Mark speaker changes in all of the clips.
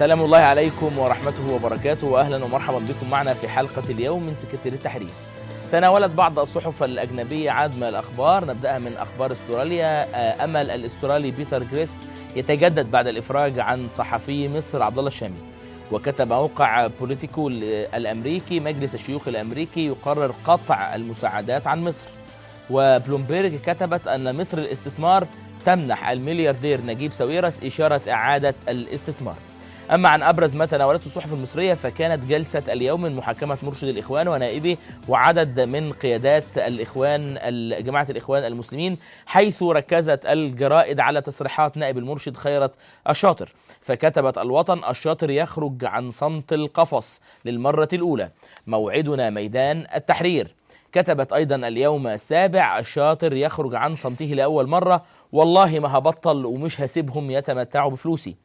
Speaker 1: سلام الله عليكم ورحمته وبركاته، وأهلا ومرحبا بكم معنا في حلقة اليوم من سكرتير التحرير. تناولت بعض الصحف الأجنبية عدد الأخبار، نبدأها من أخبار استراليا. أمل الأسترالي بيتر غريست يتجدد بعد الإفراج عن صحفي مصر عبد الله الشامي. وكتب موقع بوليتيكو الأمريكي مجلس الشيوخ الأمريكي يقرر قطع المساعدات عن مصر. وبلومبيرج كتبت أن مصر الاستثمار تمنح الملياردير نجيب ساويرس إشارة إعادة الاستثمار. أما عن أبرز ما تناولته الصحف المصرية فكانت جلسة اليوم من محاكمة مرشد الإخوان ونائبه وعدد من قيادات الإخوان جماعة الإخوان المسلمين، حيث ركزت الجرائد على تصريحات نائب المرشد خيرت الشاطر. فكتبت الوطن: الشاطر يخرج عن صمت القفص للمرة الأولى، موعدنا ميدان التحرير. كتبت أيضا اليوم السابع: الشاطر يخرج عن صمته لأول مرة، والله ما هبطل ومش هسيبهم يتمتعوا بفلوسي.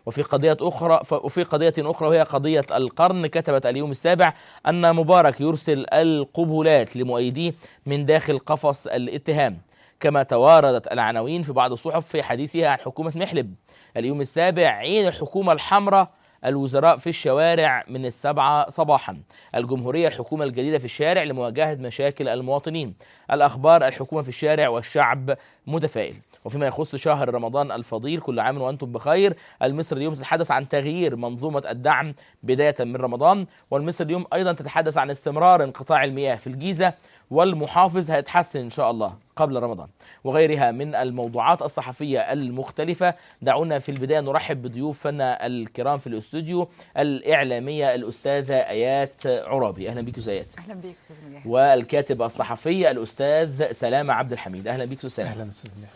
Speaker 1: وفي قضية أخرى وهي قضية القرن، كتبت اليوم السابع أن مبارك يرسل القبولات لمؤيديه من داخل قفص الاتهام. كما تواردت العناوين في بعض الصحف في حديثها عن حكومة محلب. اليوم السابع: عين الحكومة الحمراء، الوزراء في الشوارع من 7 صباحا. الجمهورية: الحكومة الجديدة في الشارع لمواجهة مشاكل المواطنين. الأخبار: الحكومة في الشارع والشعب متفائل. وفيما يخص شهر رمضان الفضيل، كل عام وأنتم بخير، المصري اليوم تتحدث عن تغيير منظومة الدعم بداية من رمضان. والمصري اليوم أيضا تتحدث عن استمرار انقطاع المياه في الجيزة، والمحافظ هيتحسن إن شاء الله قبل رمضان، وغيرها من الموضوعات الصحفية المختلفة. دعونا في البداية نرحب بضيوفنا الكرام في الاستوديو، الإعلامية الأستاذة آيات عرابي. أهلا بك زيات.
Speaker 2: أهلا بك أستاذ مجاهد.
Speaker 1: والكاتب الصحفي الأستاذ سلامة عبد الحميد. أهلا بك سلامة.
Speaker 3: أهلا أستاذ مجاهد.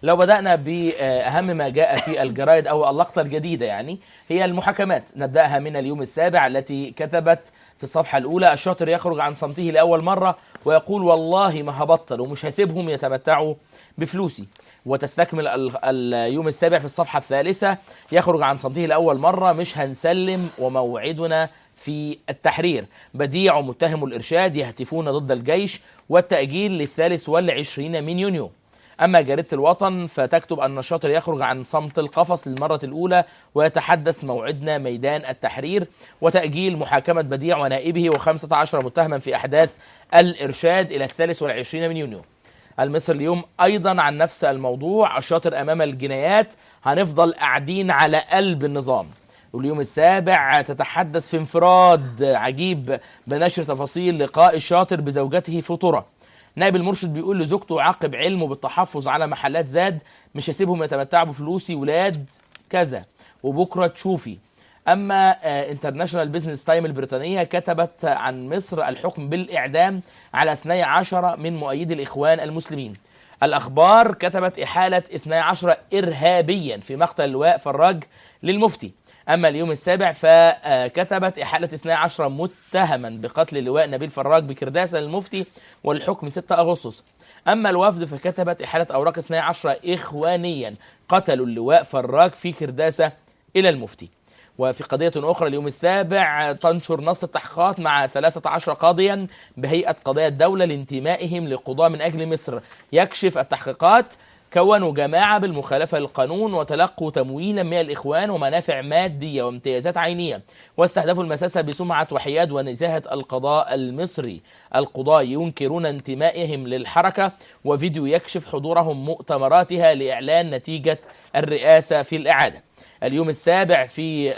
Speaker 1: لو بدأنا بأهم ما جاء في الجرائد أو اللقطة الجديدة هي المحاكمات. نبدأها من اليوم السابع التي كتبت في الصفحة الأولى: الشاطر يخرج عن صمته لأول مرة ويقول والله ما هبطل ومش هسيبهم يتمتعوا بفلوسي. وتستكمل اليوم السابع في الصفحة الثالثة: يخرج عن صمته لأول مرة، مش هنسلم وموعدنا في التحرير. بديع ومتهم الإرشاد يهتفون ضد الجيش والتأجيل لل23 من يونيو. أما جريدة الوطن فتكتب أن الشاطر يخرج عن صمت القفص للمرة الأولى ويتحدث موعدنا ميدان التحرير، وتأجيل محاكمة بديع ونائبه و15 متهما في أحداث الإرشاد إلى 23 من يونيو. المصري اليوم أيضا عن نفس الموضوع: الشاطر أمام الجنايات، هنفضل قاعدين على قلب النظام. واليوم السابع تتحدث في انفراد عجيب بنشر تفاصيل لقاء الشاطر بزوجته في طرة. نائب المرشد بيقول لزوجته عقب علمه بالتحفظ على محلات زاد: مش هسيبهم يتمتعوا بفلوسي، ولاد كذا وبكرة تشوفي. أما انترناشونال بيزنس تايم البريطانية كتبت عن مصر: الحكم بالإعدام على 12 من مؤيدي الإخوان المسلمين. الأخبار كتبت: إحالة 12 إرهابيا في مقتل اللواء فراج للمفتي. أما اليوم السابع فكتبت: إحالة 12 متهما بقتل اللواء نبيل فراج بكرداسة للمفتي والحكم 6 أغسطس. أما الوفد فكتبت: إحالة أوراق 12 إخوانيا قتلوا اللواء فراج في كرداسة إلى المفتي. وفي قضية أخرى اليوم السابع تنشر نص التحقيقات مع 13 قاضيا بهيئة قضايا الدولة لانتمائهم لقضاء من أجل مصر. يكشف التحقيقات: كونوا جماعة بالمخالفة للقانون وتلقوا تمويلا من الإخوان ومنافع مادية وامتيازات عينية، واستهدفوا المساسة بسمعة وحياد ونزاهة القضاء المصري. القضاة ينكرون انتمائهم للحركة، وفيديو يكشف حضورهم مؤتمراتها لإعلان نتيجة الرئاسة في الإعادة. اليوم السابع في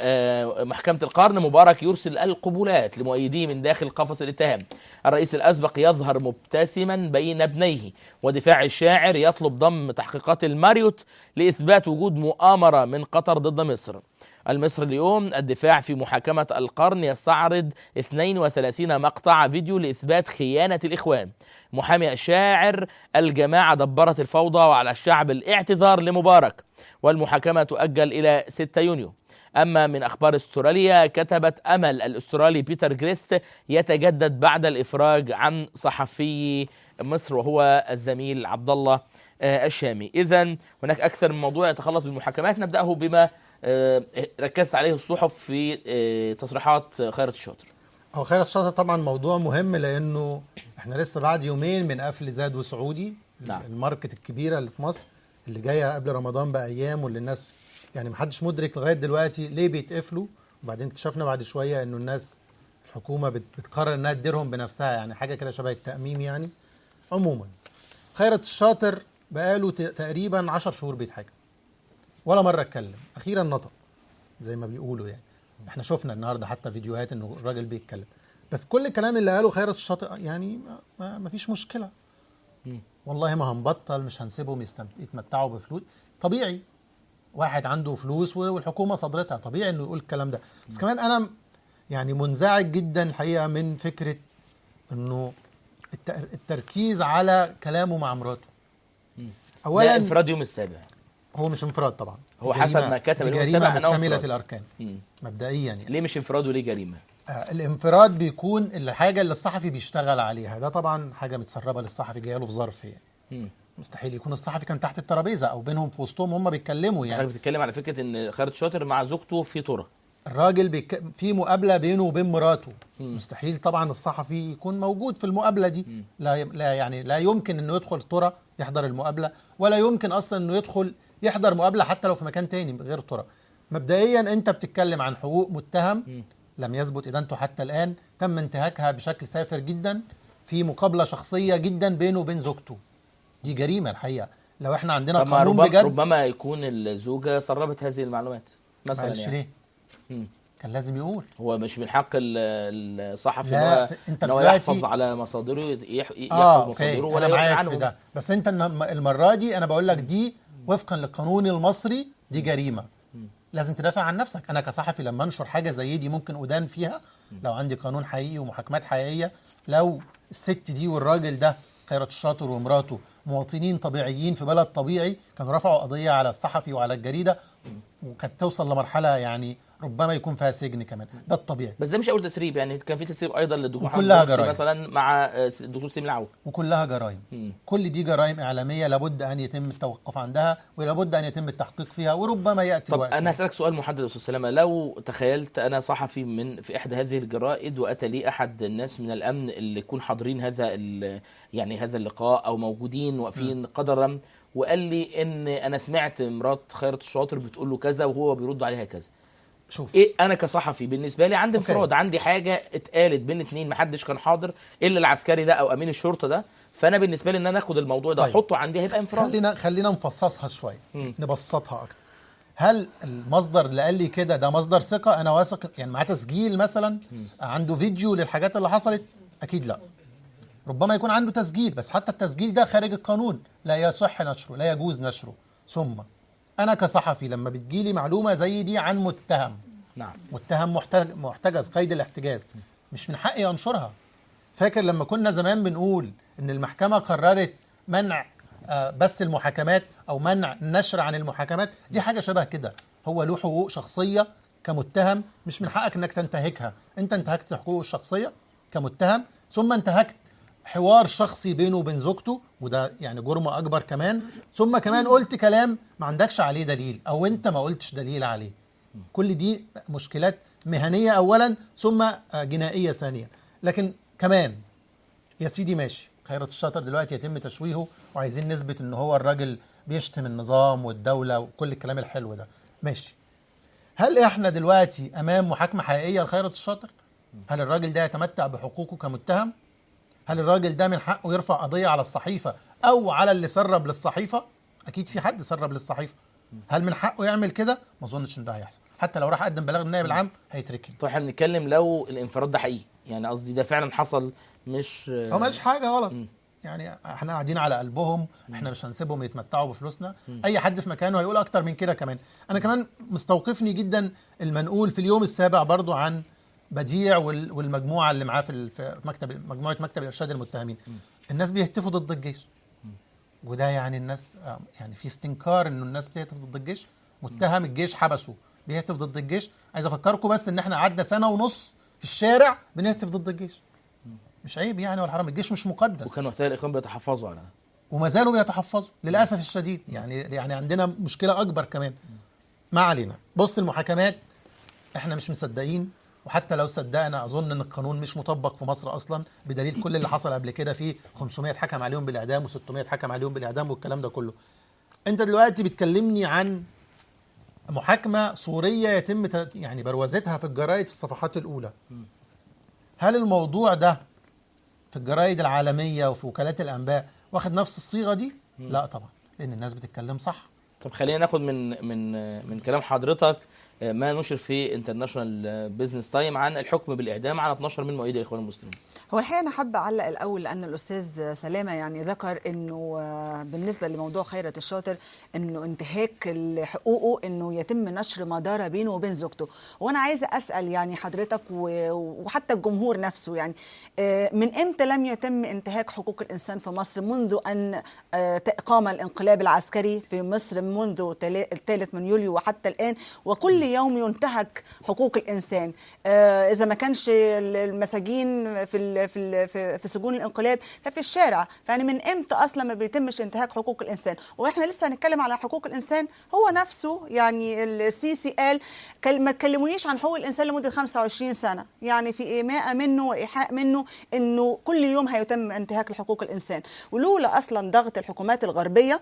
Speaker 1: محكمة القرن: مبارك يرسل القبولات لمؤيديه من داخل قفص الاتهام. الرئيس الأسبق يظهر مبتسما بين ابنيه. ودفاع الشاعر يطلب ضم تحقيقات الماريوت لإثبات وجود مؤامرة من قطر ضد مصر. المصري اليوم: الدفاع في محاكمة القرن يستعرض 32 مقطع فيديو لإثبات خيانة الإخوان. محامي الشاعر: الجماعة دبرت الفوضى وعلى الشعب الاعتذار لمبارك. والمحاكمة تؤجل إلى 6 يونيو. أما من أخبار استراليا كتبت: أمل الأسترالي بيتر غريست يتجدد بعد الإفراج عن صحفي مصر وهو الزميل عبد الله الشامي. إذن هناك أكثر من موضوع يتخلص بالمحاكمات. نبدأه بما ركزت عليه الصحف في تصريحات خيرت الشاطر.
Speaker 3: هو خيرت الشاطر طبعا موضوع مهم، لأنه احنا لسه بعد يومين من قفل زاد وسعودي. نعم. الماركت الكبيرة اللي في مصر اللي جاية قبل رمضان بأيام، واللي الناس يعني محدش مدرك لغايه دلوقتي ليه بيتقفلوا، وبعدين اكتشفنا بعد شويه انه الناس الحكومه بتقرر انها تديرهم بنفسها، يعني حاجه كده شبه التأميم يعني. عموما خيرت الشاطر بقاله تقريبا 10 شهور بيتحاكم، ولا مره اتكلم، اخيرا نطق زي ما بيقولوا يعني. احنا شفنا النهارده حتى فيديوهات انه الراجل بيتكلم، بس كل الكلام اللي قاله خيرت الشاطر يعني ما فيش مشكله، والله ما هنبطل، مش هنسيبهم يتمتعوا بفلوس. طبيعي واحد عنده فلوس والحكومه صدرتها، طبيعي انه يقول الكلام ده. بس كمان انا يعني منزعج جدا الحقيقه من فكره انه التركيز على كلامه مع مراته.
Speaker 1: ده
Speaker 3: اولا
Speaker 1: انفراد يوم السابع،
Speaker 3: هو مش انفراد طبعا،
Speaker 1: هو
Speaker 3: دي
Speaker 1: حسب
Speaker 3: جريمة،
Speaker 1: ما كتب
Speaker 3: دي
Speaker 1: اليوم
Speaker 3: جريمه
Speaker 1: السابع انه
Speaker 3: مكتمله
Speaker 1: انفراد.
Speaker 3: الاركان مبدئيا يعني.
Speaker 1: ليه مش انفراد وليه جريمه؟
Speaker 3: الانفراد بيكون الحاجه اللي الصحفي بيشتغل عليها، ده طبعا حاجه متسربه للصحفي جايه له في ظرف يعني. مستحيل يكون الصحفي كان تحت الترابيزه او بينهم في وسطهم هم بيتكلموا يعني.
Speaker 1: حضرتك بتتكلم على فكره ان خيرت شاطر مع زوجته في طرق،
Speaker 3: الراجل في مقابله بينه وبين مراته. مستحيل طبعا الصحفي يكون موجود في المقابله دي. لا يعني لا يمكن انه يدخل طرة يحضر المقابله، ولا يمكن اصلا انه يدخل يحضر مقابله حتى لو في مكان تاني غير طرة. مبدئيا انت بتتكلم عن حقوق متهم لم يثبت ادانته حتى الان، تم انتهاكها بشكل سافر جدا في مقابله شخصيه جدا بينه وبين زوجته. دي جريمه الحقيقه. لو احنا عندنا
Speaker 1: طب
Speaker 3: قانون
Speaker 1: ربما
Speaker 3: بجد
Speaker 1: ربما يكون الزوجه سربت هذه المعلومات مثلا
Speaker 3: معلش
Speaker 1: يعني.
Speaker 3: ليه؟ كان لازم يقول.
Speaker 1: هو مش من حق الصحفي
Speaker 3: لا،
Speaker 1: ان هو يحفظ على مصادره، يحفظ مصادره ولا
Speaker 3: أنا
Speaker 1: يعلن
Speaker 3: معاك
Speaker 1: عنه.
Speaker 3: في ده، بس انت المره دي انا بقول لك دي وفقا للقانون المصري دي جريمه. لازم تدافع عن نفسك. انا كصحفي لما انشر حاجه زي دي ممكن ادان فيها لو عندي قانون حقيقي ومحاكمات حقيقيه. لو الست دي والراجل ده خيرت الشاطر ومراته مواطنين طبيعيين في بلد طبيعي كانوا رفعوا قضيه على الصحفي وعلى الجريده، وكانت توصل لمرحله يعني ربما يكون فيها سجن كمان. ده الطبيعي.
Speaker 1: بس ده مش اول تسريب، يعني كان في تسريب ايضا للدكتور محمد
Speaker 3: وكلها
Speaker 1: مرسي
Speaker 3: جرائم.
Speaker 1: مثلا مع الدكتور سيم العوض،
Speaker 3: وكلها جرائم. كل دي جرائم اعلاميه لابد ان يتم التوقف عندها ولابد ان يتم التحقيق فيها، وربما ياتي
Speaker 1: طب
Speaker 3: وقت.
Speaker 1: انا هسالك سؤال محدد يا استاذ سلامه. لو تخيلت انا صحفي في احدى هذه الجرائد واتى لي احد الناس من الامن اللي يكون حاضرين يعني هذا اللقاء او موجودين واقفين قدرا، وقال لي ان انا سمعت مرات خيرت الشاطر بتقول له كذا وهو بيرد عليها كذا،
Speaker 3: شوف
Speaker 1: ايه انا كصحفي بالنسبه لي عندي انفراد، عندي حاجه اتقالت بين اتنين محدش كان حاضر الا العسكري ده او امين الشرطه ده، فانا بالنسبه لي ان انا اخد الموضوع ده احطه عندي هيبقى انفراد.
Speaker 3: خلينا نفصصها شويه، نبسطها اكتر. هل المصدر اللي قال لي كده ده مصدر ثقه انا واثق يعني معاه تسجيل مثلا عنده فيديو للحاجات اللي حصلت؟ اكيد لا. ربما يكون عنده تسجيل بس حتى التسجيل ده خارج القانون، لا يصح نشره، لا يجوز نشره. ثم انا كصحفي لما بتجيلي معلومه زي دي عن متهم،
Speaker 1: نعم،
Speaker 3: متهم محتجز قيد الاحتجاز، مش من حقي انشرها. فاكر لما كنا زمان بنقول ان المحكمه قررت منع بث المحاكمات او منع النشر عن المحاكمات؟ دي حاجه شبه كده. هو له حقوق شخصيه كمتهم مش من حقك انك تنتهكها. انت انتهكت حقوقه الشخصيه كمتهم، ثم انتهكت حوار شخصي بينه وبين زوجته، وده يعني جرم اكبر كمان، ثم كمان قلت كلام ما عندكش عليه دليل او انت ما قلتش دليل عليه. كل دي مشكلات مهنيه اولا ثم جنائيه ثانيا. لكن كمان يا سيدي ماشي، خيرت الشاطر دلوقتي يتم تشويهه وعايزين نثبت ان هو الراجل بيشتم النظام والدوله وكل الكلام الحلو ده، ماشي. هل احنا دلوقتي امام محاكمه حقيقيه لخيرت الشاطر؟ هل الراجل ده يتمتع بحقوقه كمتهم؟ هل الراجل ده من حقه يرفع قضيه على الصحيفه او على اللي سرب للصحيفه؟ اكيد في حد سرب للصحيفه. هل من حقه يعمل كده؟ ما اظنش ان ده هيحصل. حتى لو راح قدم بلاغ للنائب العام هيتركن.
Speaker 1: طيب احنا بنتكلم لو الانفراد ده حقيقي، يعني قصدي ده فعلا حصل، مش
Speaker 3: هو ما قالش حاجه غلط. يعني احنا قاعدين على قلبهم، احنا مش هنسيبهم يتمتعوا بفلوسنا. اي حد في مكانه هيقول اكتر من كده كمان. انا كمان مستوقفني جدا المنقول في اليوم السابع برضو عن بديع والمجموعه اللي معاه في مجموعه مكتب ارشاد المتهمين. الناس بيهتفوا ضد الجيش، وده يعني الناس يعني في استنكار انه الناس بتهتف ضد الجيش. متهم الجيش حبسه بيهتف ضد الجيش. عايز افكركم بس ان احنا قعدنا سنه ونص في الشارع بنهتف ضد الجيش. مش عيب يعني ولا حرام؟ الجيش مش مقدس.
Speaker 1: وكانوا وقتها الاخوان بيتحفظوا على
Speaker 3: وما زالوا بيتحفظوا للاسف الشديد. يعني عندنا مشكله اكبر كمان. ما علينا. بص، المحاكمات احنا مش مصدقين، وحتى لو صدقنا اظن ان القانون مش مطبق في مصر اصلا، بدليل كل اللي حصل قبل كده. فيه 500 حكم عليهم بالاعدام و600 حكم عليهم بالاعدام والكلام ده كله. انت دلوقتي بتكلمني عن محاكمة صورية يتم يعني بروزتها في الجرائد في الصفحات الأولى. هل الموضوع ده في الجرائد العالمية وفي وكالات الأنباء واخد نفس الصيغة دي؟ لا طبعا، لأن الناس بتتكلم صح.
Speaker 1: طب خلينا ناخد من كلام حضرتك ما نشر في انترناشونال بيزنس تايم عن الحكم بالإعدام على 12 من مؤيدي الإخوان المسلمين.
Speaker 2: هو الحقيقة أنا حابة أعلق الأول لأن الأستاذ سلامة يعني ذكر إنه بالنسبة لموضوع خيرت الشاطر إنه انتهاك حقوقه إنه يتم نشر ما دار بينه وبين زوجته، وأنا عايزة أسأل يعني حضرتك وحتى الجمهور نفسه، يعني من إمتى لم يتم انتهاك حقوق الإنسان في مصر؟ منذ أن قام الانقلاب العسكري في مصر منذ 3 من يوليو وحتى الآن، وكل يوم ينتهك حقوق الإنسان. إذا ما كانش المساجين في سجون الانقلاب ففي الشارع، فيعني من امتى اصلا ما بيتمش انتهاك حقوق الانسان؟ واحنا لسه هنتكلم على حقوق الانسان. هو نفسه يعني السيسي قال ما تكلمونيش عن حقوق الانسان لمده 25 سنه، يعني في ايماء منه وايحاء منه انه كل يوم هيتم انتهاك لحقوق الانسان، ولولا اصلا ضغط الحكومات الغربيه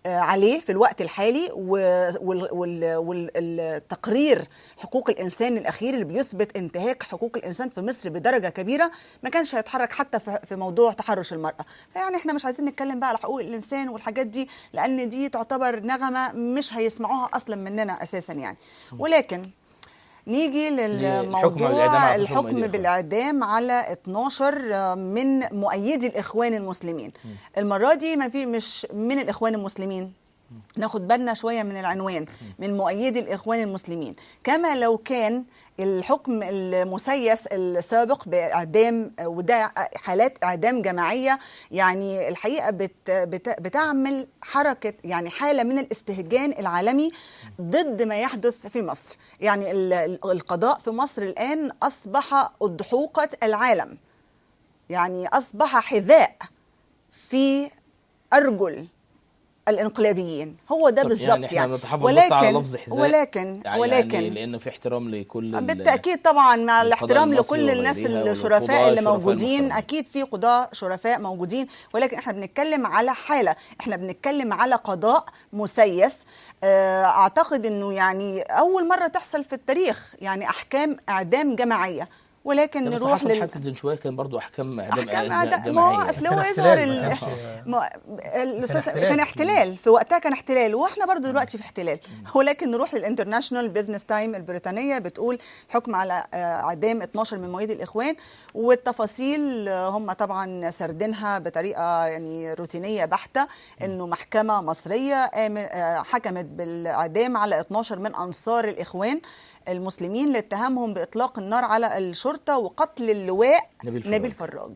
Speaker 2: عليه في الوقت الحالي والتقرير حقوق الإنسان الأخير اللي بيثبت انتهاك حقوق الإنسان في مصر بدرجة كبيرة، ما كانش هيتحرك حتى في موضوع تحرش المرأة. فيعني احنا مش عايزين نتكلم بقى على حقوق الإنسان والحاجات دي، لأن دي تعتبر نغمة مش هيسمعوها أصلا مننا أساسا يعني. ولكن نيجي للموضوع الحكم بالإعدام على 12 من مؤيدي الإخوان المسلمين. المرة دي ما في مش من الإخوان المسلمين، ناخد بالنا شوية من العنوان، من مؤيدي الإخوان المسلمين، كما لو كان الحكم المسيس السابق بإعدام، وده حالات إعدام جماعية، يعني الحقيقة بتعمل حركة يعني حالة من الاستهجان العالمي ضد ما يحدث في مصر. يعني القضاء في مصر الآن أصبح أضحوكة العالم، يعني أصبح حذاء في أرجل الانقلابيين، هو ده بالظبط.
Speaker 1: يعني احنا بنتحفظ بس على لفظ حذاء،
Speaker 2: ولكن
Speaker 1: يعني لانه في احترام لكل
Speaker 2: بالتاكيد طبعا، مع الاحترام لكل الناس الشرفاء اللي موجودين، اكيد في قضاة شرفاء موجودين، ولكن احنا بنتكلم على حالة، احنا بنتكلم على قضاء مسيس. اعتقد انه يعني اول مرة تحصل في التاريخ يعني احكام اعدام جماعية. ولكن نروح
Speaker 1: حادثة دنشواية كان برضو احكام
Speaker 2: جماعية. ما هو اصل هو يظهر كان احتلال في وقتها، كان احتلال، واحنا برضو دلوقتي في احتلال. ولكن نروح للانترناشونال بيزنس تايم البريطانية، بتقول حكم على اعدام 12 من مؤيدي الاخوان، والتفاصيل هم طبعا سردينها بطريقة يعني روتينية بحتة، انه محكمة مصرية حكمت بالاعدام على 12 من انصار الاخوان المسلمين لاتهامهم بإطلاق النار على الشرطة وقتل اللواء نبيل فراج.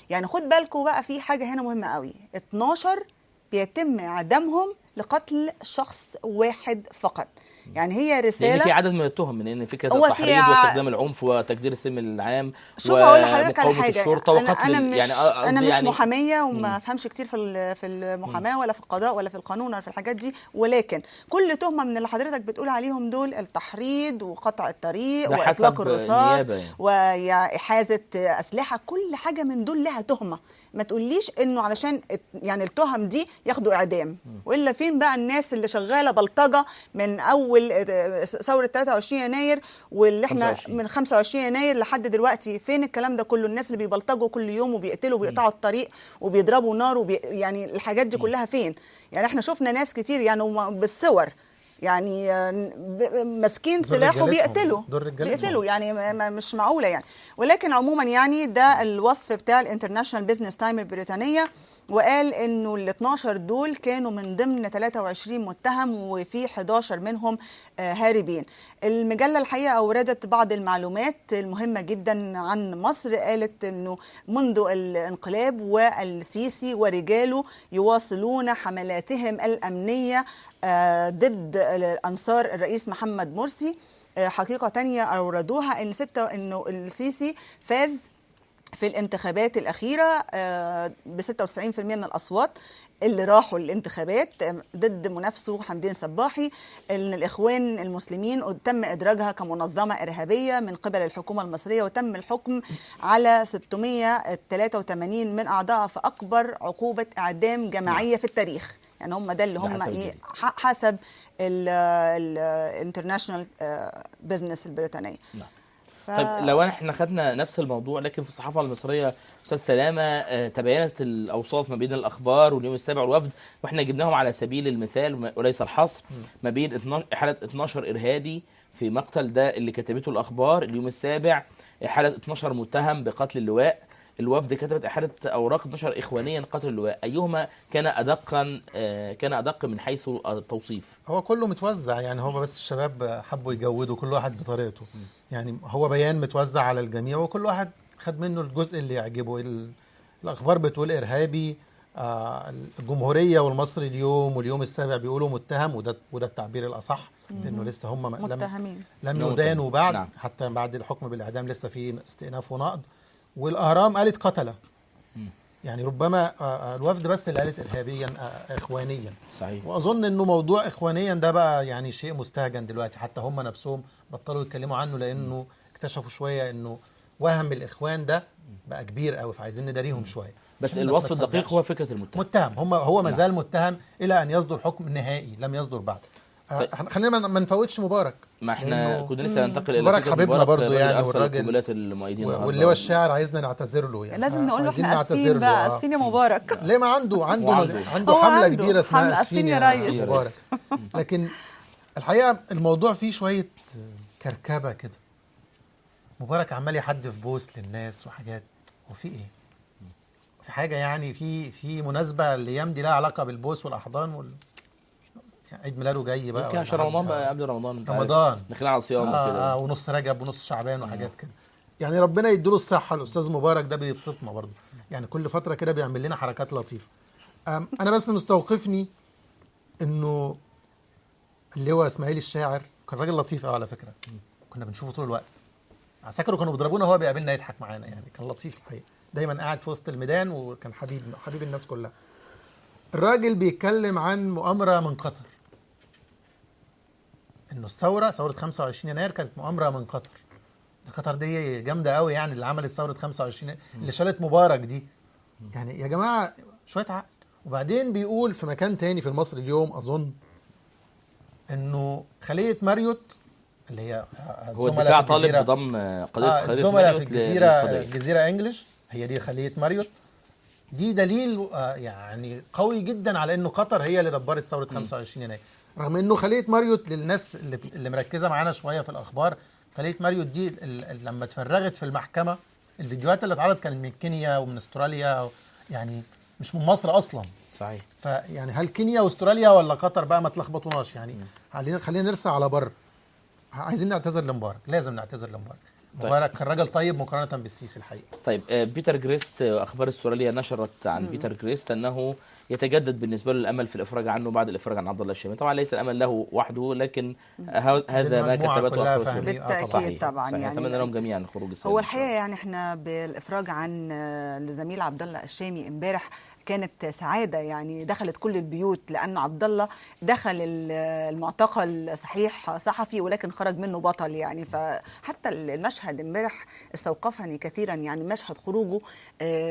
Speaker 2: يعني خد بالكم بقى، في حاجة هنا مهمة قوي، 12 بيتم إعدامهم لقتل شخص واحد فقط. يعني هي رسالة،
Speaker 1: لأن في عدد من التهم، من ان فكره التحريض واستخدام العنف وتجدير السلم العام
Speaker 2: ومقاومه
Speaker 1: الشرطه وقتل.
Speaker 2: أنا مش محاميه وما افهمش كتير في المحاماه ولا في القضاء ولا في القانون ولا في الحاجات دي، ولكن كل تهمه من اللي حضرتك بتقول عليهم دول، التحريض وقطع الطريق واطلاق الرصاص وإحازة اسلحه، كل حاجه من دول لها تهمه. ما تقوليش انه علشان يعني التهم دي ياخدوا اعدام، والا فين بقى الناس اللي شغاله بلطجه من اول ثوره 23 يناير واللي احنا من 25 يناير لحد دلوقتي؟ فين الكلام ده كله؟ الناس اللي بيبلطجوا كل يوم وبيقتلوا وبيقطعوا الطريق وبيضربوا نار يعني الحاجات دي كلها فين؟ يعني احنا شفنا ناس كتير يعني بالصور يعني ماسكين سلاح وبيقتلوا يعني مش معقوله يعني. ولكن عموما يعني ده الوصف بتاع الانترناشونال بيزنس تايم البريطانيه، وقال انه ال 12 دول كانوا من ضمن 23 متهم وفي 11 منهم هاربين. المجله الحقيقه اوردت بعض المعلومات المهمه جدا عن مصر، قالت انه منذ الانقلاب والسيسي ورجاله يواصلون حملاتهم الامنيه ضد انصار الرئيس محمد مرسي. حقيقه تانية اوردوها انه السيسي فاز في الانتخابات الأخيرة ب 96% من الأصوات، اللي راحوا الانتخابات ضد منافسه حمدين صباحي، ان الاخوان المسلمين تم ادراجها كمنظمه ارهابيه من قبل الحكومه المصريه، وتم الحكم على 683 من اعضائها في اكبر عقوبه اعدام جماعيه في التاريخ. يعني هم ده اللي هم ايه حسب الانترناشونال بزنس البريطانيه.
Speaker 1: طيب لو احنا خدنا نفس الموضوع لكن في الصحافه المصريه، استاذ سلامه، تباينت الاوصاف ما بين الاخبار واليوم السابع والوفد، واحنا جبناهم على سبيل المثال وليس الحصر، ما بين حاله 12 ارهابي في مقتل، ده اللي كتبته الاخبار. اليوم السابع حاله 12 متهم بقتل اللواء، الوفد كتبت حاله اوراق 12 اخوانيا قتل اللواء. ايهما كان ادق من حيث التوصيف؟
Speaker 3: هو كله متوزع، يعني هو بس الشباب حبوا يجودوا كل واحد بطريقته. يعني هو بيان متوزع على الجميع وكل واحد خد منه الجزء اللي يعجبه. الاخبار بتقول ارهابي، الجمهوريه والمصري اليوم واليوم السابع بيقولوا متهم، وده التعبير الاصح، لانه لسه هم
Speaker 2: متهمين
Speaker 3: لم يدانوا بعد.
Speaker 1: نعم.
Speaker 3: حتى بعد الحكم بالاعدام لسه في استئناف ونقض. والاهرام قالت قتله. يعني ربما الوفد بس اللي قالت ارهابيا اخوانيا.
Speaker 1: صحيح.
Speaker 3: واظن انه موضوع اخوانيا ده بقى يعني شيء مستهجن دلوقتي، حتى هم نفسهم بطلوا يتكلموا عنه، لانه اكتشفوا شويه انه وهم الاخوان ده بقى كبير قوي، فعايزين نداريهم شويه.
Speaker 1: بس الوصف الدقيق هو فكره المتهم.
Speaker 3: هو ما زال متهم الى ان يصدر حكم نهائي، لم يصدر بعد.
Speaker 1: طيب.
Speaker 3: خلينا ما نفوتش مبارك،
Speaker 1: ما احنا كنا لسه ننتقل الى
Speaker 3: مبارك حبيبنا برضه يعني،
Speaker 1: والراجل
Speaker 3: واللواء الشاعر عايزنا نعتذر له. يعني
Speaker 2: لازم نقول له احنا اسفين بقى، اسفين يا مبارك.
Speaker 3: ليه؟ ما عنده حمله كبيره اسمها
Speaker 2: اسفين يا ريس
Speaker 3: مبارك. لكن الحقيقه الموضوع فيه شويه كركبه كده. مبارك عمال يحدف بوس للناس وحاجات، وفي ايه؟ في حاجه يعني في مناسبه الايام دي لها علاقه بالبوس والاحضان يعني عيد ميلاده جاي بقى،
Speaker 1: يمكن عشان رمضان بقى، قبل رمضان داخلين على صيام
Speaker 3: وكده، ونص رجب ونص شعبان وحاجات كده. يعني ربنا يديله الصحه. الاستاذ مبارك ده بيبسطنا برضه، يعني كل فتره كده بيعمل لنا حركات لطيفه. انا بس مستوقفني انه اللواء اسماعيل الشاعر كان راجل لطيف قوي على فكره، كنا بنشوفه طول الوقت. فاكره كانوا بيضربونا وهو بيقابلنا يضحك معانا، يعني كان لطيف الحقيقه، دايما قاعد في وسط الميدان وكان حبيب الناس كلها. الراجل بيتكلم عن مؤامره من قطر، انه ثوره 25 يناير كانت مؤامره من قطر. قطر دي جامده قوي يعني، اللي عملت ثوره 25 اللي شالت مبارك دي. يعني يا جماعه شويه عقل. وبعدين بيقول في مكان تاني في المصري اليوم اظن انه خليه ماريوت اللي هي
Speaker 1: هو الدفاع طالب بضم قضيه خليه
Speaker 3: الزملاء في الجزيره انجلش، هي دي خليه ماريوت. دي دليل يعني قوي جدا على انه قطر هي اللي دبرت ثوره 25 يناير، رغم انه خليه ماريوت للناس اللي مركزه معانا شويه في الاخبار، خليه ماريوت دي لما اتفرغت في المحكمه الفيديوهات اللي اتعرضت كانت من كينيا ومن استراليا، يعني مش من مصر اصلا.
Speaker 1: صحيح.
Speaker 3: فيعني هل كينيا واستراليا ولا قطر بقى؟ ما تلخبطوناش يعني. خلينا نرسى على بر. عايزين نعتذر لمبارك، لازم نعتذر لمبارك. مبارك كان راجل طيب مقارنه بالسيسي الحقيقه.
Speaker 1: طيب بيتر جريست، اخبار استراليا نشرت عن بيتر جريست انه يتجدد بالنسبه له الامل في الافراج عنه بعد الافراج عن عبد الله الشامي. طبعا ليس الامل له وحده، لكن هذا ما كتبته اخبار
Speaker 2: بالتاكيد طبعا.
Speaker 1: يعني اتمنى لهم جميعا الخروج السليم.
Speaker 2: هو الحقيقه يعني احنا بالافراج عن الزميل عبد الله الشامي امبارح كانت سعاده، يعني دخلت كل البيوت، لأن عبد الله دخل المعتقل صحيح صحفي ولكن خرج منه بطل يعني. فحتى المشهد امبارح استوقفني كثيرا، يعني مشهد خروجه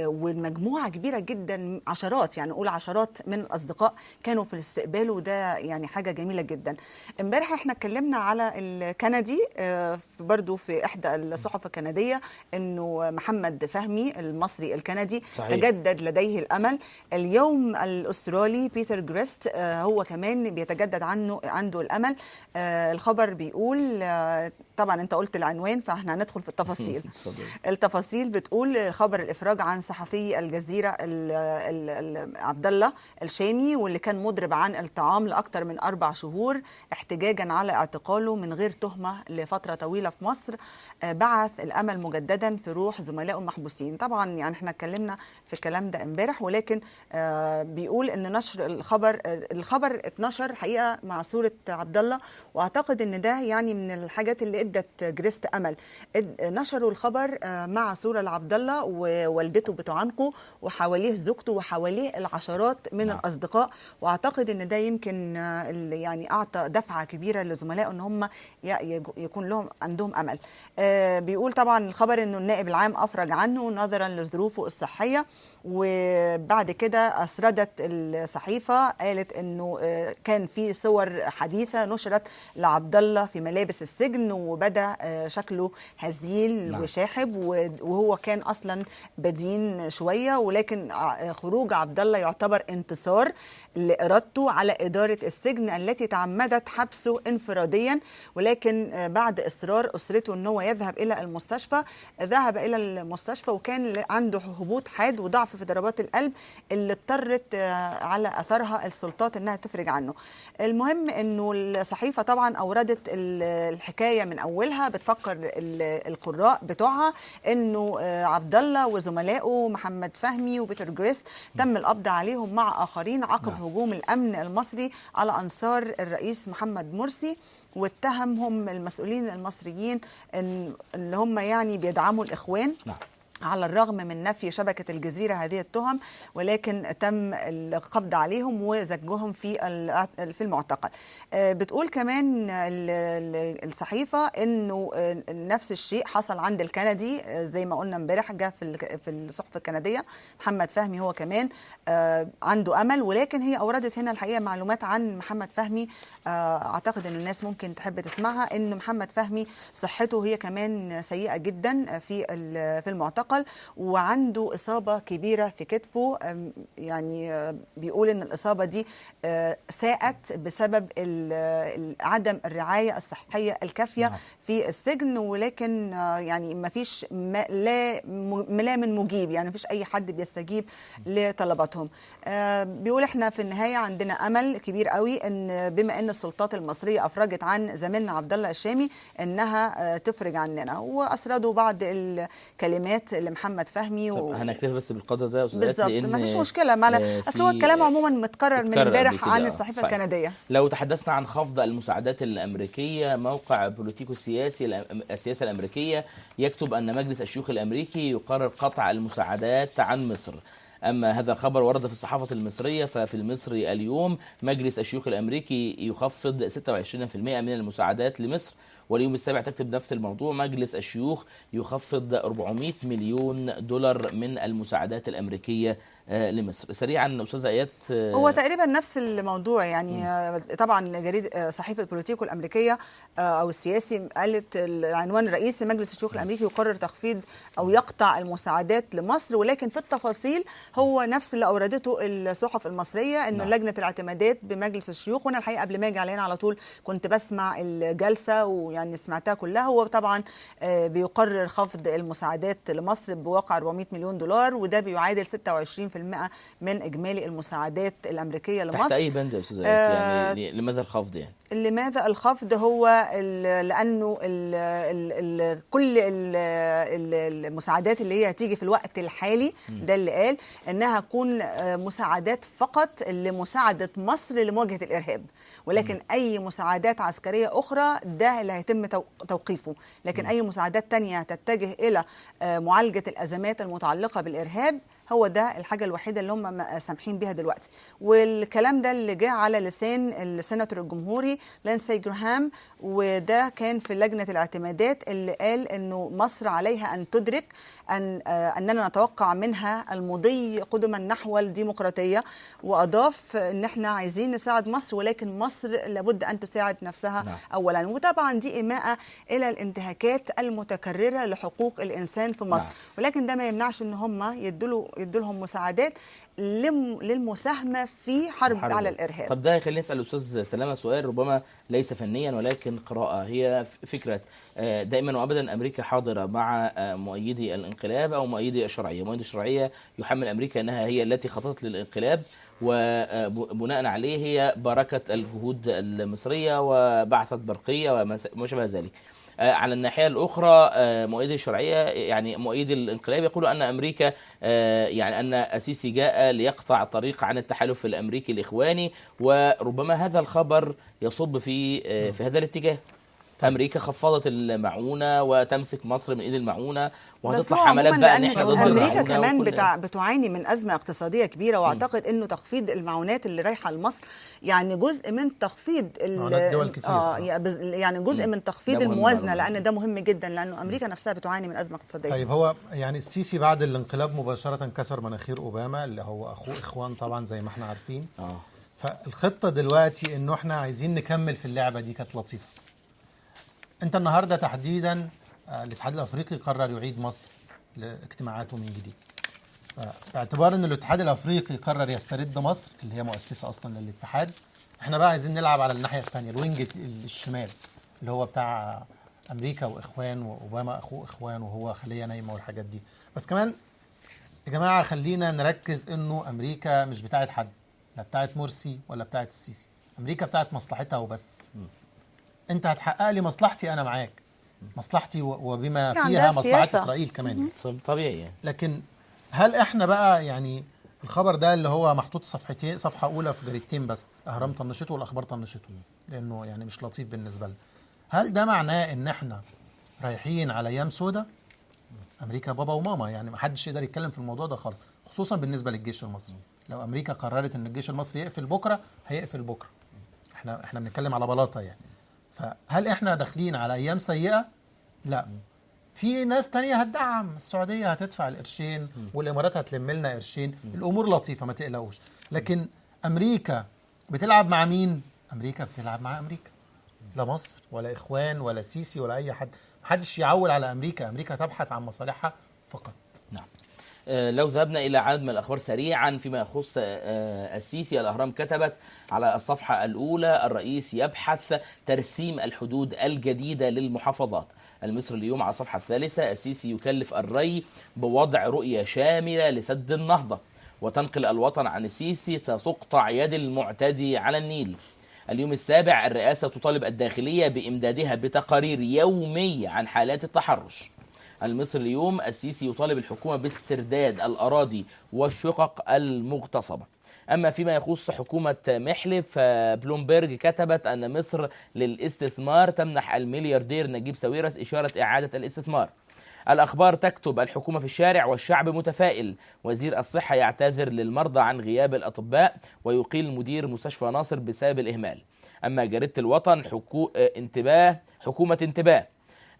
Speaker 2: والمجموعه كبيره جدا، عشرات يعني نقول عشرات من الاصدقاء كانوا في الاستقبال، وده يعني حاجه جميله جدا. امبارح احنا اتكلمنا على الكندي برضو في احدى الصحف الكنديه، انه محمد فهمي المصري الكندي صحيح. تجدد لديه الامل. اليوم الاسترالي بيتر جريست هو كمان بيتجدد عنده الامل. الخبر بيقول، طبعا انت قلت العنوان فاحنا هندخل في التفاصيل. التفاصيل بتقول خبر الافراج عن صحفي الجزيره عبد الله الشامي، واللي كان مضرب عن الطعام لاكثر من 4 شهور احتجاجا على اعتقاله من غير تهمه لفتره طويله في مصر، بعث الامل مجددا في روح زملائه المحبوسين. طبعا يعني احنا اتكلمنا في الكلام ده امبارح، ولكن بيقول ان نشر الخبر اتنشر حقيقه مع صوره عبد الله، واعتقد ان ده يعني من الحاجات اللي ادت جريست امل. نشروا الخبر مع صوره لعبد الله ووالدته بتعانقه وحواليه زوجته وحواليه العشرات من الاصدقاء، واعتقد ان ده يمكن يعني اعطى دفعه كبيره لزملائه ان هم يكون لهم عندهم امل. بيقول طبعا الخبر انه النائب العام افرج عنه نظرا لظروفه الصحيه، وبعد كده اسردت الصحيفه قالت انه كان في صور حديثه نشرت لعبد الله في ملابس السجن وبدا شكله هزيل وشاحب، وهو كان اصلا بدين شويه، ولكن خروج عبد الله يعتبر انتصار لارادته على اداره السجن التي تعمدت حبسه انفراديا، ولكن بعد اصرار اسرته ان هو يذهب الى المستشفى ذهب الى المستشفى وكان عنده هبوط حاد وضعف في ضربات القلب اللي اضطرت على اثرها السلطات انها تفرج عنه. المهم انه الصحيفه طبعا اوردت الحكايه من اولها، بتفكر القراء بتوعها انه عبد الله وزملائه محمد فهمي وبيتر جريست تم القبض عليهم مع اخرين عقب هجوم الامن المصري على انصار الرئيس محمد مرسي، واتهمهم المسؤولين المصريين ان هم يعني بيدعموا الاخوان. على الرغم من نفي شبكة الجزيرة هذه التهم، ولكن تم القبض عليهم وزجهم في المعتقل. بتقول كمان الصحيفة انه نفس الشيء حصل عند الكندي زي ما قلنا امبارح، جاء في الصحف الكندية محمد فهمي هو كمان عنده امل، ولكن هي اوردت هنا الحقيقة معلومات عن محمد فهمي اعتقد ان الناس ممكن تحب تسمعها. ان محمد فهمي صحته هي كمان سيئة جدا في المعتقل، وعنده إصابة كبيرة في كتفه، يعني بيقول إن الإصابة دي ساءت بسبب عدم الرعاية الصحية الكافية في السجن، ولكن يعني ما فيش لا من مجيب، يعني ما فيش أي حد بيستجيب لطلباتهم. بيقول إحنا في النهاية عندنا أمل كبير قوي إن بما إن السلطات المصرية أفرجت عن زميلنا عبد الله الشامي إنها تفرج عننا، وأسردوا بعض الكلمات لمحمد فهمي.
Speaker 1: هنكتفي بس بالقدر ده يا استاذ
Speaker 2: بالظبط، ما فيش مشكله، اصل هو الكلام عموما متكرر من امبارح عن الصحيفه الكنديه.
Speaker 1: لو تحدثنا عن خفض المساعدات الامريكيه، موقع بوليتيكو السياسه الامريكيه يكتب ان مجلس الشيوخ الامريكي يقرر قطع المساعدات عن مصر. أما هذا الخبر ورد في الصحافة المصرية، ففي المصري اليوم مجلس الشيوخ الأمريكي يخفض 26% من المساعدات لمصر، واليوم السابع تكتب نفس الموضوع، مجلس الشيوخ يخفض 400 مليون دولار من المساعدات الأمريكية لمصر. سريعا أستاذة آيات،
Speaker 2: هو تقريبا نفس الموضوع يعني. طبعا جريدة صحيفة بوليتيكو الأمريكية أو السياسي قالت العنوان الرئيسي مجلس الشيوخ الأمريكي يقرر تخفيض أو يقطع المساعدات لمصر، ولكن في التفاصيل هو نفس اللي أوردته الصحف المصرية، إنه لجنة الاعتمادات بمجلس الشيوخ. وأنا الحقيقة قبل ما أجي علينا على طول كنت بسمع الجلسة ويعني سمعتها كلها. هو طبعا بيقرر خفض المساعدات لمصر بواقع 400 مليون دولار، وده بيعادل 26% من إجمالي المساعدات الأمريكية لمصر.
Speaker 1: تحت أي بند يا أستاذ آيات؟ يعني لماذا الخفض يعني؟
Speaker 2: لماذا الخفض؟ هو لأنه كل المساعدات اللي هي هتيجي في الوقت الحالي ده اللي قال إنها تكون مساعدات فقط لمساعدة مصر لمواجهة الإرهاب، ولكن أي مساعدات عسكرية أخرى ده اللي هيتم توقيفه، لكن أي مساعدات تانية تتجه إلى معالجة الأزمات المتعلقة بالإرهاب هو ده الحاجة الوحيدة اللي هم سامحين بيها دلوقتي. والكلام ده اللي جاء على لسان السيناتور الجمهوري لينسي جراهام، وده كان في لجنة الاعتمادات اللي قال انه مصر عليها ان تدرك اننا نتوقع منها المضي قدما نحو الديمقراطية، واضاف ان احنا عايزين نساعد مصر، ولكن مصر لابد ان تساعد نفسها اولا. وطبعا دي إيماءة الى الانتهاكات المتكررة لحقوق الانسان في مصر، ولكن ده ما يمنعش ان هم يدولهم مساعدات للمساهمة في حرب على الإرهاب.
Speaker 1: طب ده خلينا نسأل الأستاذ سلامة سؤال ربما ليس فنيا ولكن قراءة. هي فكرة دائما وأبدا أمريكا حاضرة مع مؤيدي الانقلاب أو مؤيدي الشرعية. مؤيدي الشرعية يحمل أمريكا أنها هي التي خططت للانقلاب، وبناء عليه هي باركت الجهود المصرية وبعثت برقية وما شابه ذلك. على الناحية الأخرى مؤيدي الشرعية يعني مؤيدي الانقلاب يقولوا أن أمريكا يعني أن السيسي جاء ليقطع طريق عن التحالف الأمريكي الإخواني، وربما هذا الخبر يصب في هذا الاتجاه. امريكا خفضت المعونه وتمسك مصر من ايد المعونه،
Speaker 2: بس
Speaker 1: وهتطلع
Speaker 2: هو
Speaker 1: حملات
Speaker 2: عموماً
Speaker 1: بقى ان
Speaker 2: لأن
Speaker 1: احنا ضد
Speaker 2: امريكا
Speaker 1: المعونه
Speaker 2: كمان
Speaker 1: وكل
Speaker 2: بتعاني من ازمه اقتصاديه كبيره، واعتقد انه تخفيض المعونات اللي رايحه لمصر يعني جزء من تخفيض
Speaker 3: معونات دول كتير.
Speaker 2: يعني جزء من تخفيض
Speaker 1: ده مهم
Speaker 2: الموازنه،
Speaker 1: معلومة.
Speaker 2: لان ده مهم جدا، لانه امريكا نفسها بتعاني من ازمه اقتصاديه.
Speaker 3: طيب هو يعني السيسي بعد الانقلاب مباشرة كسر مناخير أوباما اللي هو أخوه إخوان طبعا زي ما احنا عارفين. فالخطة دلوقتي إنه احنا عايزين نكمل في اللعبة دي، كانت لطيفة. أنت النهاردة تحديدا الاتحاد الأفريقي قرر يعيد مصر لاجتماعاته من جديد. باعتبار إن الاتحاد الأفريقي قرر يسترد مصر اللي هي مؤسسة أصلا للاتحاد، احنا بقى عايزين نلعب على الناحية الثانية، الوينج الشمال اللي هو بتاع امريكا واخوان، واوباما اخوه اخوان وهو خليه نايمه والحاجات دي. بس كمان يا جماعه خلينا نركز انه امريكا مش بتاعت حد، لا بتاعت مرسي ولا بتاعت السيسي، امريكا بتاعت مصلحتها وبس. انت هتحقق لي مصلحتي انا معاك، مصلحتي وبما فيها مصلحه اسرائيل كمان.
Speaker 1: طبيعي يعني.
Speaker 3: لكن هل احنا بقى يعني الخبر ده اللي هو محطوط صفحتين، صفحه اولى في جريدتين بس، اهرام طنشته والاخبار طنشته لانه يعني مش لطيف بالنسبه لنا، هل ده معناه ان احنا رايحين على ايام سودة؟ امريكا بابا وماما، يعني ما حدش يقدر يتكلم في الموضوع ده خالص، خصوصا بالنسبه للجيش المصري. لو امريكا قررت ان الجيش المصري يقفل بكره هيقفل بكره. احنا بنتكلم على بلاطه يعني. فهل احنا داخلين على ايام سيئه؟ لا. في ناس تانية هتدعم، السعوديه هتدفع القرشين والامارات هتلم لنا قرشين، الامور لطيفه ما تقلقوش. لكن امريكا بتلعب مع مين؟ امريكا بتلعب مع امريكا، لا مصر ولا اخوان ولا سيسي ولا اي حد. محدش يعول على امريكا، امريكا تبحث عن مصالحها فقط.
Speaker 1: نعم. لو ذهبنا الى عدد من الاخبار سريعا فيما يخص السيسي، الاهرام كتبت على الصفحه الاولى: الرئيس يبحث ترسيم الحدود الجديده للمحافظات. المصري اليوم على الصفحه الثالثه: السيسي يكلف الري بوضع رؤيه شامله لسد النهضه. وتنقل الوطن عن السيسي: ستقطع يد المعتدي على النيل. اليوم السابع: الرئاسة تطالب الداخلية بإمدادها بتقارير يومية عن حالات التحرش. المصري اليوم: السيسي يطالب الحكومة باسترداد الأراضي والشقق المغتصبة. أما فيما يخص حكومة محلب، فبلومبرج كتبت أن مصر للاستثمار تمنح الملياردير نجيب ساويرس إشارة إعادة الاستثمار. الأخبار تكتب: الحكومة في الشارع والشعب متفائل. وزير الصحة يعتذر للمرضى عن غياب الأطباء ويقيل مدير مستشفى ناصر بسبب الإهمال. أما جريدة الوطن: حكومة انتباه.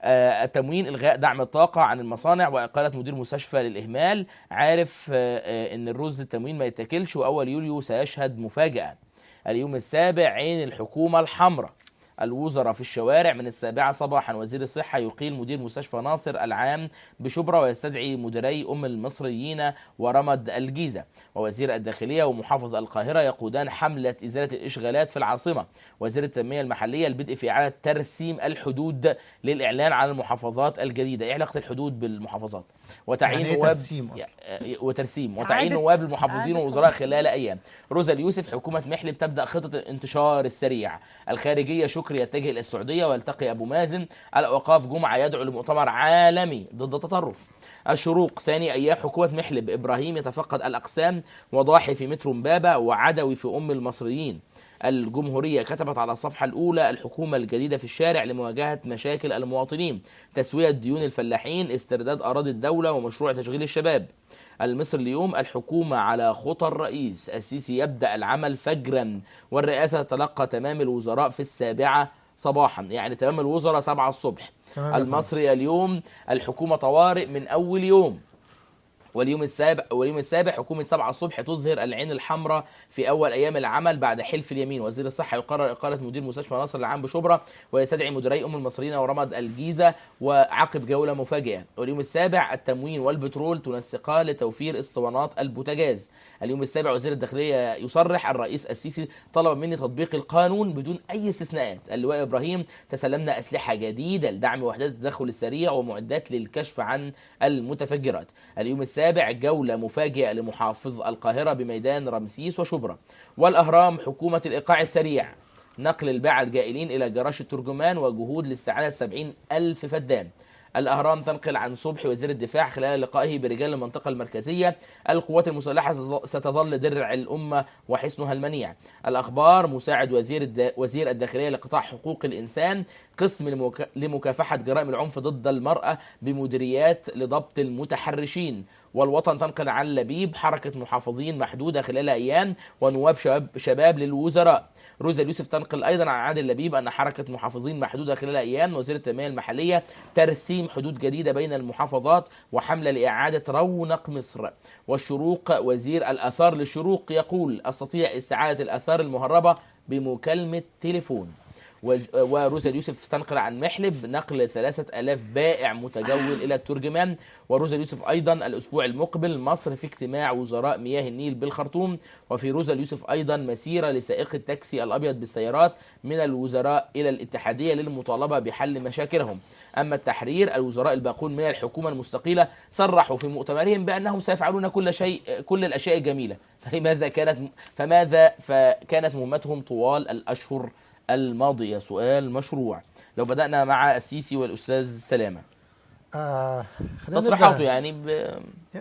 Speaker 1: التموين: إلغاء دعم الطاقة عن المصانع وإقالة مدير مستشفى للإهمال. عارف إن الرز التموين ما يتاكلش، وأول يوليو سيشهد مفاجأة. اليوم السابع: عين الحكومة الحمراء. الوزراء في الشوارع من 7 صباحا. وزير الصحة يقيل مدير مستشفى ناصر العام بشبرا ويستدعي مديري المصريين ورمد الجيزة. ووزير الداخلية ومحافظ القاهرة يقودان حملة إزالة الإشغالات في العاصمة. وزير التنمية المحلية: البدء في إعادة ترسيم الحدود للإعلان عن المحافظات الجديدة. إيه علاقة الحدود بالمحافظات؟ وتعيين
Speaker 3: يعني
Speaker 1: نواب وتعيين نواب المحافظين ووزراء خلال أيام. روزا اليوسف: حكومة محلب تبدأ خطة الانتشار السريع. الخارجية: شكري يتجه إلى السعودية ويلتقي أبو مازن. الأوقاف: جمعة يدعو لمؤتمر عالمي ضد التطرف. الشروق: ثاني أيام حكومة محلب، إبراهيم يتفقد الأقسام، وضاحي في مترو مبابة، وعدوي في المصريين. الجمهورية كتبت على الصفحة الأولى: الحكومة الجديدة في الشارع لمواجهة مشاكل المواطنين، تسوية ديون الفلاحين، استرداد أراضي الدولة، ومشروع تشغيل الشباب. المصري اليوم: الحكومة على خطى الرئيس، السيسي يبدأ العمل فجرا، والرئاسة تلقى تمام الوزراء في 7 صباحا، يعني تمام الوزراء 7 الصبح. المصري اليوم: الحكومة طوارئ من أول يوم. واليوم السابع: حكومة 7 الصبح تظهر العين الحمراء في أول أيام العمل بعد حلف اليمين. وزير الصحة يقرر إقالة مدير مستشفى ناصر العام بشبرا ويستدعي مديري المصريين ورمد الجيزة وعقب جولة مفاجئة. واليوم السابع: التموين والبترول تنسقان لتوفير اسطوانات البوتاجاز. اليوم السابع: وزير الداخلية يصرح: الرئيس السيسي طلب مني تطبيق القانون بدون أي استثناءات. اللواء إبراهيم: تسلمنا أسلحة جديدة لدعم وحدات التدخل السريع ومعدات للكشف عن المتفجرات. اليوم السابع: جولة مفاجئة لمحافظ القاهرة بميدان رمسيس وشبرا. والأهرام: حكومة الإيقاع السريع، نقل الباعة الجائلين إلى جراش الترجمان وجهود لاستعادة 70,000 فدان. الأهرام تنقل عن صبحي وزير الدفاع خلال لقائه برجال المنطقة المركزية: القوات المسلحة ستظل درع الأمة وحصنها المنيع. الأخبار: مساعد وزير الداخلية لقطاع حقوق الإنسان قسم لمكافحة جرائم العنف ضد المرأة بمديريات لضبط المتحرشين. والوطن تنقل عن لبيب: حركة محافظين محدودة خلال أيام ونواب شباب للوزراء. روزا اليوسف تنقل أيضا عن عادل لبيب أن حركة محافظين محدودة خلال أيام وزير التنمية المحلية ترسيم حدود جديدة بين المحافظات وحملة لإعادة رونق مصر. والشروق: وزير الآثار للشروق يقول: أستطيع استعادة الآثار المهربة بمكالمة تليفون. وروزا اليوسف تنقل عن محلب: نقل 3000 بائع متجول إلى الترجمان. وروزا اليوسف أيضا: الأسبوع المقبل مصر في اجتماع وزراء مياه النيل بالخرطوم. وفي روزا اليوسف أيضا: مسيرة لسائق التاكسي الأبيض بالسيارات من الوزراء إلى الاتحادية للمطالبة بحل مشاكلهم. أما التحرير: الوزراء الباقون من الحكومة المستقيلة صرحوا في مؤتمرهم بأنهم سيفعلون كل الأشياء الجميلة، فماذا كانت مهمتهم طوال الأشهر الماضية؟ سؤال مشروع. لو بدأنا مع السيسي والأستاذ سلامة. تصريحاته يعني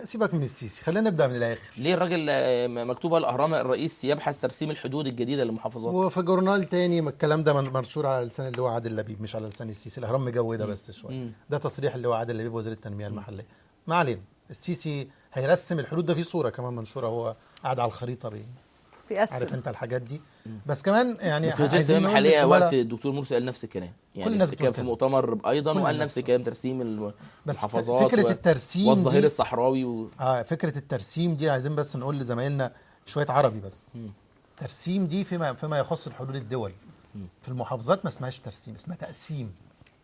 Speaker 3: سيبك من السيسي، خلينا نبدأ من الآخر.
Speaker 1: ليه الراجل مكتوبة الأهرام: الرئيس يبحث ترسيم الحدود الجديدة للمحافظات؟
Speaker 3: وفي جورنال تاني الكلام ده منشور على لسان اللي هو عادل لبيب مش على لسان السيسي. الأهرام مجودة بس شوية. ده تصريح اللي هو عادل لبيب وزير التنمية المحلية. ما علينا، السيسي هيرسم الحدود. ده في صورة كمان منشورة، هو قاعد على الخريطة عارف انت الحاجات دي. بس كمان يعني
Speaker 1: بس وزير التنمية المحلية وقت الدكتور مرسي قال نفس الكلام، يعني كل الناس كان في مؤتمر ايضا وقال نفس الكلام: ترسيم المحافظات.
Speaker 3: بس فكرة الترسيم
Speaker 1: والظهير الصحراوي
Speaker 3: فكرة الترسيم دي عايزين بس نقول لزمايلنا شوية عربي بس. الترسيم دي فيما يخص الحدود الدول. في المحافظات ما اسمهاش ترسيم، اسمها تقسيم.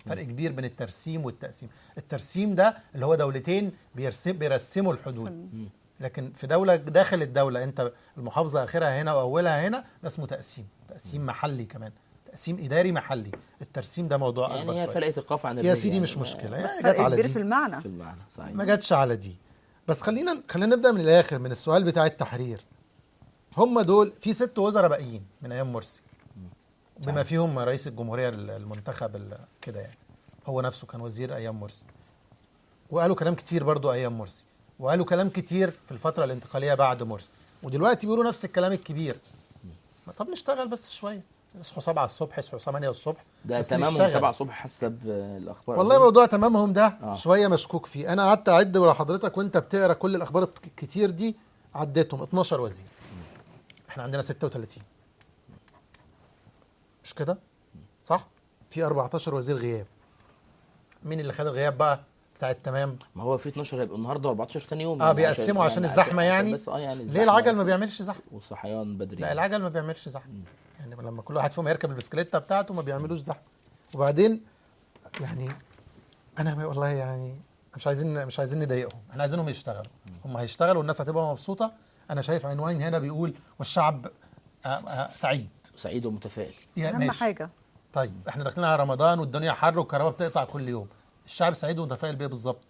Speaker 3: فرق كبير بين الترسيم والتقسيم. الترسيم ده اللي هو دولتين بيرسموا الحدود. لكن في دولة داخل الدولة انت المحافظة اخرها هنا واولها هنا، ده اسمه تقسيم محلي، كمان تقسيم اداري محلي. الترسيم ده موضوع اكبر
Speaker 1: يعني هي
Speaker 3: شوية.
Speaker 1: فرق ايقاف عن
Speaker 3: يا سيدي
Speaker 1: يعني
Speaker 3: مش مشكلة،
Speaker 2: بس فرق كبير في المعنى.
Speaker 1: صحيح.
Speaker 3: ما جاتش على دي. بس خلينا نبدأ من الاخر، من السؤال بتاع التحرير. هم دول في 6 وزراء باقيين من ايام مرسي، بما فيهم رئيس الجمهورية المنتخب كده، يعني هو نفسه كان وزير ايام مرسي، وقالوا كلام كتير برضو ايام مرسي، وقالوا كلام كتير في الفترة الانتقالية بعد مرسي، ودلوقتي بيقولوا نفس الكلام الكبير. طب نشتغل بس شوية، اصحوا 7 الصبح، اصحوا 8 الصبح.
Speaker 1: ده تمامهم 7 الصبح حسب الأخبار.
Speaker 3: والله موضوع تمامهم ده شوية مشكوك فيه. أنا قعدت أعد ورا حضرتك وأنت بتقرأ كل الأخبار الكتير دي، عديتهم 12 وزير. احنا عندنا 36، مش كده؟ صح؟ في 14 وزير غياب. مين اللي خد الغياب بقى بتاع التمام؟
Speaker 1: ما هو في 12 هيبقوا النهارده و14 ثاني يوم.
Speaker 3: بيقسموا عشان الزحمه يعني.
Speaker 1: بس يعني
Speaker 3: ليه العجل ما بيعملش زحمه؟
Speaker 1: والصحيان بدري.
Speaker 3: لا العجل ما بيعملش زحمه. يعني لما كل واحد فيهم يركب البسكليته بتاعته ما بيعملوش زحمه. وبعدين يعني انا والله يعني مش عايزين نضايقهم، احنا عايزينهم يشتغلوا. هم هيشتغلوا والناس هتبقى مبسوطه. انا شايف عنوان هنا بيقول: والشعب سعيد
Speaker 1: ومتفائل.
Speaker 2: اهم حاجه.
Speaker 3: طيب احنا داخلين على رمضان والدنيا حر والكهرباء بتقطع كل يوم. الشعب سعيد ومتفائل بيه بالظبط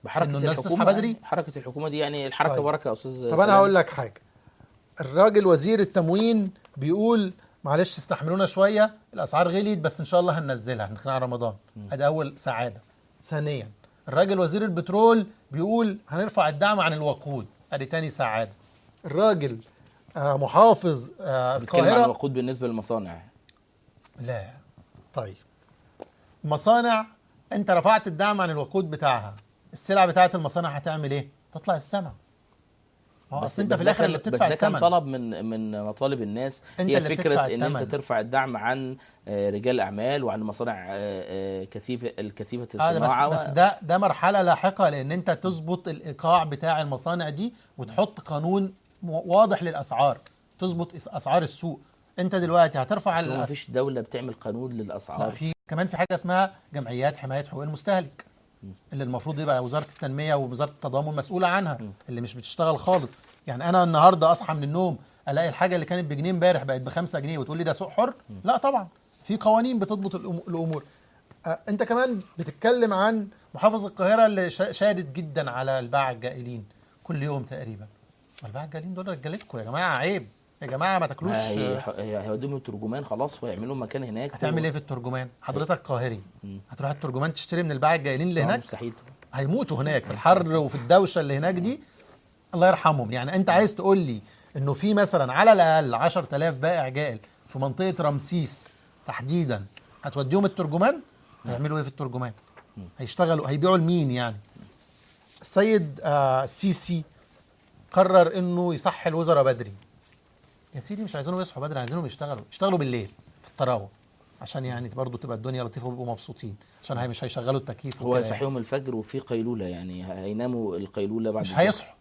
Speaker 1: بحركه
Speaker 3: الناس تصحى بدري.
Speaker 1: حركه الحكومه دي يعني الحركه طيب. بركه يا استاذ.
Speaker 3: طب انا هقول لك حاجه. الراجل وزير التموين بيقول: معلش استحملونا شويه، الاسعار غليت بس ان شاء الله هننزلها، داخلين على رمضان. ادي اول سعاده. ثانيا الراجل وزير البترول بيقول: هنرفع الدعم عن الوقود. ادي تاني سعاده. الراجل محافظ القاهره
Speaker 1: بيتكلم عن الوقود بالنسبه للمصانع.
Speaker 3: لا طيب مصانع، انت رفعت الدعم عن الوقود بتاعها، السلع بتاعت المصانع هتعمل ايه؟ تطلع السما. بس انت في الاخر اللي بتدفع الثمن.
Speaker 1: بس ده كان طلب من مطالب الناس، هي فكره ان انت ترفع الدعم عن رجال الاعمال وعن مصانع الكثيفه الصناعه.
Speaker 3: بس ده مرحله لاحقه، لان انت تظبط الايقاع بتاع المصانع دي وتحط قانون واضح للاسعار، تظبط اسعار السوق. انت دلوقتي هترفع
Speaker 1: ما فيش دوله بتعمل قانون للاسعار.
Speaker 3: لا، في كمان في حاجه اسمها جمعيات حمايه حقوق المستهلك، اللي المفروض يبقى وزاره التنميه ووزاره التضامن مسؤوله عنها، اللي مش بتشتغل خالص. يعني انا النهارده اصحى من النوم الاقي الحاجه اللي كانت بجنيه امبارح بقت ب5 جنيه وتقول لي ده سوق حر؟ لا طبعا، في قوانين بتضبط الامور. انت كمان بتتكلم عن محافظ القاهره اللي شادد جدا على الباعة الجائلين كل يوم تقريبا. الباعة الجائلين دول رجالتكم يا جماعه، عيب. يا جماعه ما تاكلوش.
Speaker 1: هيوديهم الترجمان خلاص ويعملوا مكان هناك.
Speaker 3: هتعمل ايه في الترجمان؟ حضرتك قاهري، هتروح الترجمان تشتري من الباعة الجايين اللي هناك؟
Speaker 1: مستحيل.
Speaker 3: هيموتوا هناك في الحر وفي الدوشه اللي هناك دي، الله يرحمهم. يعني انت عايز تقول لي انه في مثلا على الاقل 10,000 بائع جائل في منطقه رمسيس تحديدا هتوديهم الترجمان؟ هيعملوا ايه في الترجمان؟ هيشتغلوا، هيبيعوا لمين يعني؟ السيد السيسي قرر انه يصحي الوزراء بدري. يا سيدي مش عايزينهم يصحوا بدري، عايزينهم يشتغلوا بالليل في الطراوه، عشان يعني برضه تبقى الدنيا لطيفه ويبقوا مبسوطين، عشان هي مش هيشغلوا التكييف.
Speaker 1: هو يصحيهم الفجر وفي قيلوله، يعني هيناموا القيلوله بعد
Speaker 3: مش هيصحوا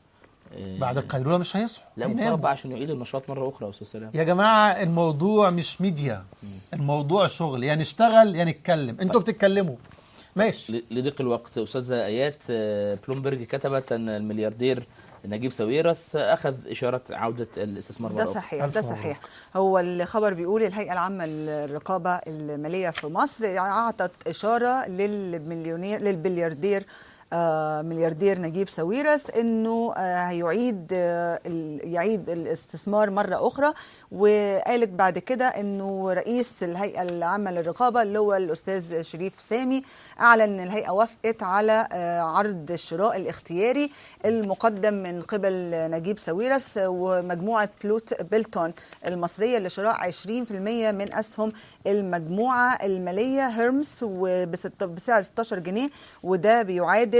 Speaker 3: بعد القيلوله، مش هيصحوا،
Speaker 1: لا مفترض بقى عشان يعيد النشاط مره اخرى يا استاذ سلام.
Speaker 3: يا جماعه الموضوع مش ميديا، الموضوع شغل، يا نشتغل يا نتكلم. انتوا بتتكلموا ماشي.
Speaker 1: لضيق الوقت استاذه ايات، بلومبرج كتبت ان الملياردير نجيب ساويرس اخذ اشاره عوده الاستثمار مره
Speaker 2: ده صحيح، ده صحيح. هو الخبر بيقول الهيئه العامه للرقابه الماليه في مصر اعطت اشاره للبلياردير ملياردير نجيب ساويرس انه يعيد الاستثمار مره اخرى. وقالت بعد كده انه رئيس الهيئه العامه للرقابه اللي هو الاستاذ شريف سامي اعلن ان الهيئه وافقت على عرض الشراء الاختياري المقدم من قبل نجيب ساويرس ومجموعه بيلتون المصريه لشراء 20% من اسهم المجموعه الماليه هيرمس بسعر 16 جنيه، وده بيعادل 2.24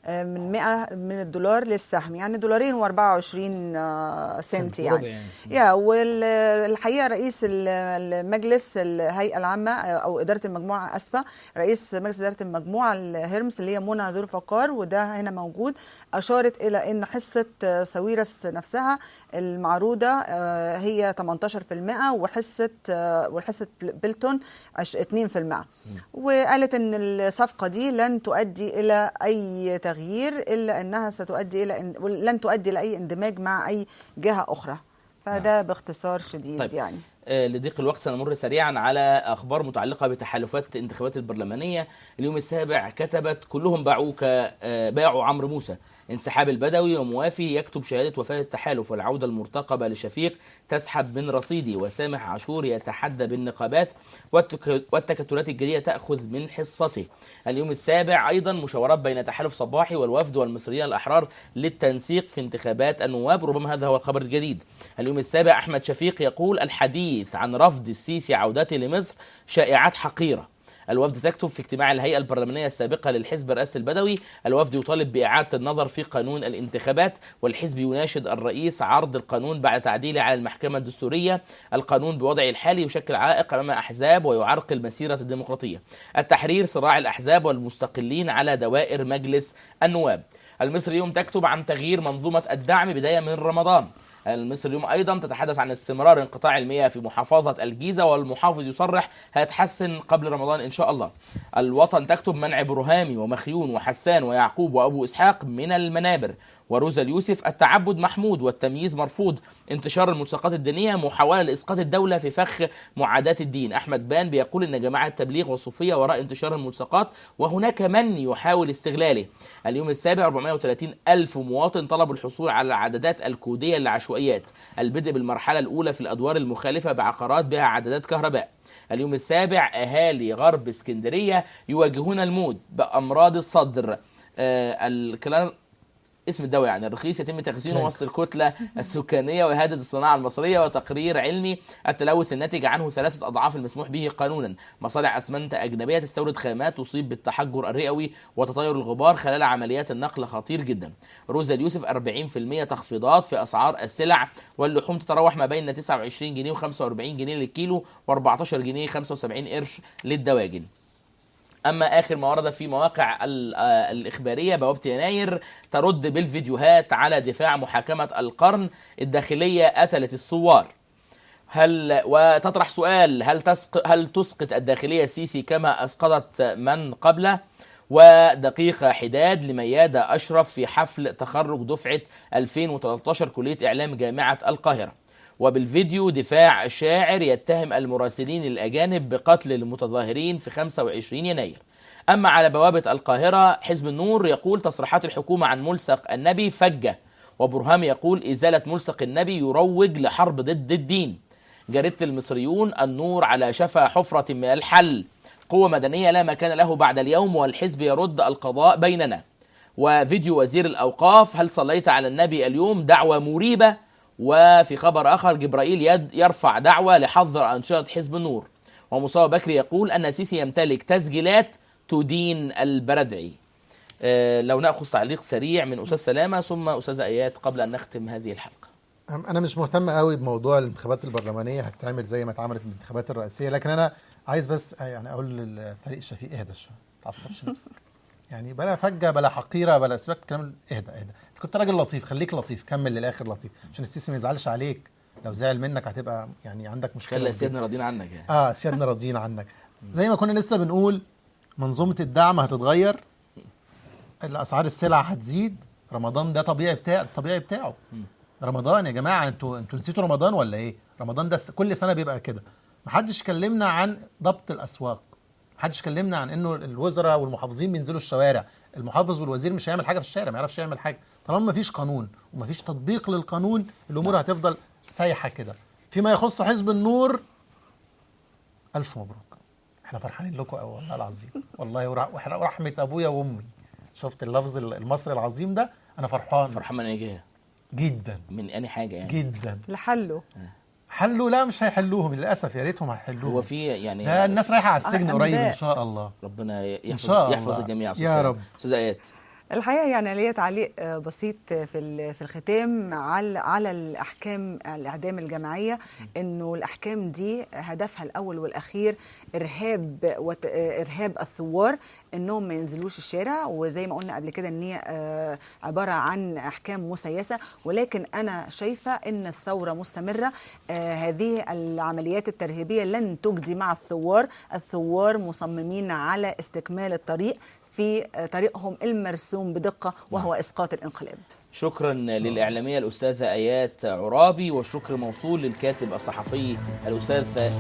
Speaker 2: من الدولار للسهم، يعني $2.24 يعني. والحقيقه رئيس المجلس الهيئه العامه او اداره المجموعه رئيس مجلس اداره المجموعه الهيرمس اللي هي منى ذو الفقار، وده هنا موجود، اشارت الى ان حصه ساويرس نفسها المعروضه هي 18% وحصه بيلتون 2%. وقالت ان الصفقه دي لن تؤدي الى اي تغيير الا انها ستؤدي لن تؤدي لاي اندماج مع اي جهه اخرى. فده باختصار شديد. طيب. يعني
Speaker 1: لضيق الوقت سنمر سريعا على اخبار متعلقه بتحالفات الانتخابات البرلمانيه. اليوم السابع كتبت كلهم باعوك، باعوا عمرو موسى، انسحاب البدوي وموافي يكتب شهاده وفاه التحالف، والعوده المرتقبه لشفيق تسحب من رصيدي، وسامح عاشور يتحدى بالنقابات والتكتلات الجديده تاخذ من حصته. اليوم السابع ايضا مشاورات بين تحالف صباحي والوفد والمصريين الاحرار للتنسيق في انتخابات النواب، ربما هذا هو الخبر الجديد. اليوم السابع احمد شفيق يقول الحديث عن رفض السيسي عودته لمصر شائعات حقيره. الوفد تكتب في اجتماع الهيئة البرلمانية السابقة للحزب الرئاسي البدوي، الوفد يطالب بإعادة النظر في قانون الانتخابات، والحزب يناشد الرئيس عرض القانون بعد تعديله على المحكمة الدستورية. القانون بوضعه الحالي يشكل عائق أمام أحزاب ويعرقل مسيرة الديمقراطية. التحرير صراع الأحزاب والمستقلين على دوائر مجلس النواب. المصري اليوم تكتب عن تغيير منظومة الدعم بداية من رمضان. المصري اليوم أيضا تتحدث عن استمرار انقطاع المياه في محافظة الجيزة، والمحافظ يصرح هيتحسن قبل رمضان إن شاء الله. الوطن تكتب منع برهامي ومخيون وحسان ويعقوب وأبو إسحاق من المنابر. وروزا اليوسف التعبد محمود والتمييز مرفوض. انتشار الملصقات الدينية محاولة لإسقاط الدولة في فخ معاداة الدين. أحمد بان بيقول إن جماعة التبليغ والصوفية وراء انتشار الملصقات وهناك من يحاول استغلاله. اليوم السابع 430 ألف مواطن طلبوا الحصول على العدادات الكودية للعشوائيات، البدء بالمرحلة الأولى في الأدوار المخالفة بعقارات بها عدادات كهرباء. اليوم السابع أهالي غرب اسكندرية يواجهون الموت بأمراض الصدر. الكلام اسم الدواء يعني الرخيص يتم تخزينه وسط الكتلة السكانية ويهدد الصناعة المصرية. وتقرير علمي التلوث الناتج عنه 3 أضعاف المسموح به قانونا. مصانع أسمنت أجنبية تستورد خامات تصيب بالتحجر الرئوي وتطاير الغبار خلال عمليات النقل خطير جدا. روزا اليوسف 40% تخفيضات في أسعار السلع، واللحوم تتراوح ما بين 29 جنيه و45 جنيه للكيلو و14 جنيه 75 قرش للدواجن. أما آخر ما ورد في مواقع الإخبارية، بوابة يناير ترد بالفيديوهات على دفاع محاكمة القرن، الداخلية قتلت الثوار. وتطرح سؤال هل تسقط الداخلية السيسي كما أسقطت من قبله؟ ودقيقة حداد لميادة أشرف في حفل تخرج دفعة 2013 كلية إعلام جامعة القاهرة. وبالفيديو دفاع الشاعر يتهم المراسلين الأجانب بقتل المتظاهرين في 25 يناير. أما على بوابة القاهرة حزب النور يقول تصريحات الحكومة عن ملصق النبي فجة، وبرهامي يقول إزالة ملصق النبي يروج لحرب ضد الدين. جريدة المصريون النور على شفا حفرة من الحل، قوة مدنية لا مكان له بعد اليوم والحزب يرد القضاء بيننا. وفيديو وزير الأوقاف هل صليت على النبي اليوم دعوة مريبة. وفي خبر آخر جبرائيل يرفع دعوة لحظر أنشطة حزب النور. ومصطفى بكري يقول أن السيسي يمتلك تسجيلات تدين البردعي. لو نأخذ تعليق سريع من أستاذ سلامة ثم أستاذ آيات قبل أن نختم هذه الحلقة.
Speaker 3: أنا مش مهتم قوي بموضوع الانتخابات البرلمانية هتتعمل زي ما اتعملت الانتخابات الرئاسية، لكن أنا عايز بس يعني أقول لفريق الشفيق اهدى شوية، ما تعصبش نفسك. يعني بلا فجة بلا حقيرة بلا سباك كلام، اهدى. أنت كنت راجل لطيف، خليك لطيف، كمل للآخر لطيف عشان السيسي ما يزعلش عليك. لو زعل منك هتبقى يعني عندك مشكلة.
Speaker 1: خلي سيادنا راضيين عنك يعني.
Speaker 3: سيادنا راضيين عنك. زي ما كنا لسه بنقول منظومة الدعم هتتغير، الأسعار السلع هتزيد، رمضان ده الطبيعي بتاعه. رمضان يا جماعة، انتوا نسيتوا رمضان ولا ايه؟ رمضان ده كل سنة بيبقى كده. محدش كلمنا عن ضبط الأسواق، محدش كلمنا عن انه الوزراء والمحافظين بينزلوا الشوارع. المحافظ والوزير مش هيعمل حاجة في الشارع، ما يعرفش يعمل حاجة طالما مفيش قانون ومفيش تطبيق للقانون. الأمور هتفضل سايحة كده. فيما يخص حزب النور، ألف مبروك، احنا فرحانين لكم قوي والله العظيم، والله ورحمة أبويا وأمي. شفت اللفظ المصري العظيم ده؟ أنا فرحان
Speaker 1: من أي جهة؟
Speaker 3: جدا
Speaker 1: من أي حاجة يعني؟
Speaker 3: جدا.
Speaker 2: لحله
Speaker 3: حلوا؟ لا مش هيحلوهم للأسف، يا ريتهم هيحلوهم.
Speaker 1: هو في يعني
Speaker 3: ده الناس رايحة على السجن قريب إن شاء الله.
Speaker 1: ربنا يحفظ الجميع
Speaker 3: يا رب.
Speaker 1: أستاذ آيات.
Speaker 2: الحقيقه يعني ليا تعليق بسيط في الختام على الاحكام الاعدام الجماعيه، انه الاحكام دي هدفها الاول والاخير ارهاب الثوار، انهم ما ينزلوش الشارع، وزي ما قلنا قبل كده ان هي عباره عن احكام مسيسه. ولكن انا شايفه ان الثوره مستمره. هذه العمليات الترهيبيه لن تجدي مع الثوار مصممين على استكمال الطريق في طريقهم المرسوم بدقة، وهو إسقاط الانقلاب.
Speaker 1: شكرا للإعلامية الأستاذة آيات عرابي، والشكر موصول للكاتب الصحفي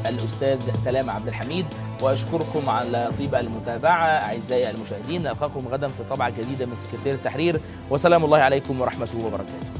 Speaker 1: الأستاذ سلامة عبد الحميد. وأشكركم على طيب المتابعة أعزائي المشاهدين. نلقاكم غدا في طبعة جديدة من سكرتير التحرير، وسلام الله عليكم ورحمته وبركاته.